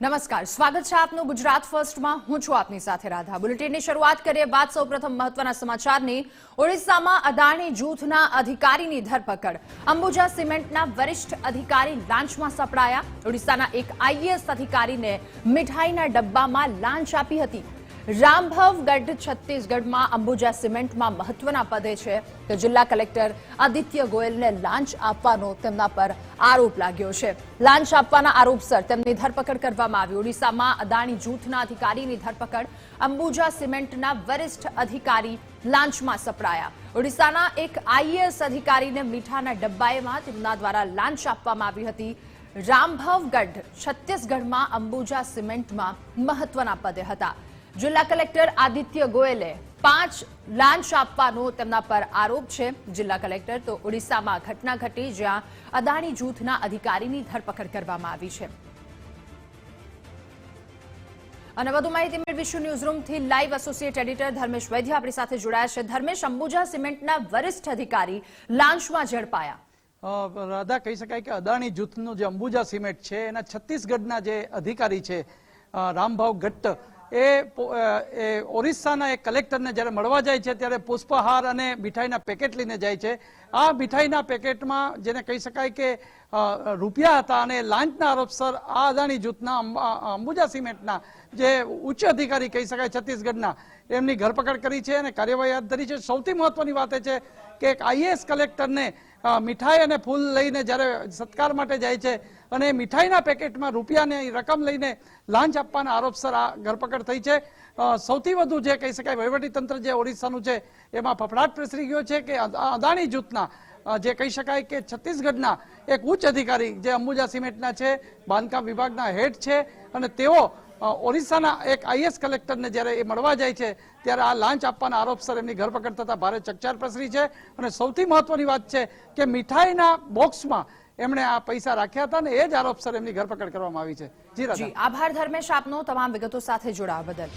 નમસ્કાર, સ્વાગત છે આપનું ગુજરાત ફર્સ્ટમાં। હું છું આપની સાથે રાધા। બુલેટિનની શરૂઆત કરીએ બાદ સૌપ્રથમ મહત્વના સમાચારની। ઓડિશામાં અદાણી જૂથના અધિકારીની ધરપકડ। અંબુજા સિમેન્ટના વરિષ્ઠ અધિકારી લાંચમાં સપડાયા। ઓડિશાના એક આઈએએસ અધિકારીને મીઠાઈના ડબ્બામાં લાંચ આપી હતી। રામભવગઢ છત્તીસગઢમાં અંબુજા સિમેન્ટમાં મહત્વના પદે છે તો જિલ્લા કલેક્ટર આદિત્ય ગોયલને લાંચ આપવાનો તેમના પર આરોપ લાગ્યો છે। લાંચ આપવાના આરોપસર તેમની ધરપકડ કરવામાં આવી। ઓડિશામાં અદાણી જૂથના અધિકારીની ધરપકડ। અંબુજા સિમેન્ટના વરિષ્ઠ અધિકારી લાંચમાં સપડાયા। ઓડિશાના એક આઈએએસ અધિકારીને મીઠાના ડબ્બામાં તેમના દ્વારા લાંચ આપવામાં આવી હતી। રામભવગઢ છત્તીસગઢમાં અંબુજા સિમેન્ટમાં મહત્વના પદે હતા। જિલ્લા કલેક્ટર આદિત્ય ગોયલે 5 લાંચ આપવાનો તેમના પર આરોપ છે। જિલ્લા કલેક્ટર તો ઓડિશામાં ઘટના ઘટી જ્યાં અદાણી જૂથના અધિકારીની ધરપકડ કરવામાં આવી છે। અને વધુ માહિતી મેળવીશું ન્યૂઝરૂમથી લાઈવ એસોસિએટ એડિટર ધર્મેશ વૈદ્ય આપણી સાથે જોડાયા છે। ધર્મેશ, અંબુજા સિમેન્ટના વરિષ્ઠ અધિકારી લાંચમાં ઝડપાયા। રાધા, કહી શકાય કે અદાણી જૂથનું જે અંબુજા સિમેન્ટ છે એના છત્તીસગઢના જે અધિકારી છે રામભાવ ગટ્ટ એ ઓરિસ્સાના એક કલેક્ટરને જ્યારે મળવા જાય છે ત્યારે પુષ્પહાર અને મીઠાઈના પેકેટ લઈને જાય છે। આ મીઠાઈના પેકેટમાં જેને કહી શકાય કે રૂપિયા હતા અને લાંચના આરોપસર આ અદાણી જૂથના અંબુજા સિમેન્ટના જે ઉચ્ચ અધિકારી કહી શકાય છત્તીસગઢના એમની ધરપકડ કરી છે અને કાર્યવાહી હાથ ધરી છે। સૌથી મહત્વની વાત એ છે કે એક આઈએએસ કલેક્ટરને મીઠાઈ અને ફૂલ લઈને જ્યારે સત્કાર માટે જાય છે અને મીઠાઈના પેકેટમાં રૂપિયાની રકમ લઈને લાંચ આપવાના આરોપસર આ ધરપકડ થઈ છે। સૌથી વધુ જે કહી શકાય વહીવટીતંત્ર જે ઓડિશાનું છે એમાં ફફડાટ પ્રસરી ગયો છે કે અદાણી જૂથના જે કહી શકાય કે છત્તીસગઢના એક ઉચ્ચ અધિકારી જે અંબુજા સિમેન્ટના છે, બાંધકામ વિભાગના હેડ છે અને તેઓ ઓરિસ્સાના એક આઈએએસ કલેક્ટરને જ્યારે એ મળવા જાય છે ત્યારે આ લાંચ આપવાના આરોપસર એમની ધરપકડ થતા ભારે ચકચાર પ્રસરી છે। અને સૌથી મહત્વની વાત છે કે મીઠાઈના બોક્સમાં એમણે આ પૈસા રાખ્યા હતા અને એ જ આરોપસર એમની ધરપકડ કરવામાં આવી છે। જી રાધા। આભાર ધર્મેશ આપનો તમામ વિગતો સાથે જોડાવા બદલ।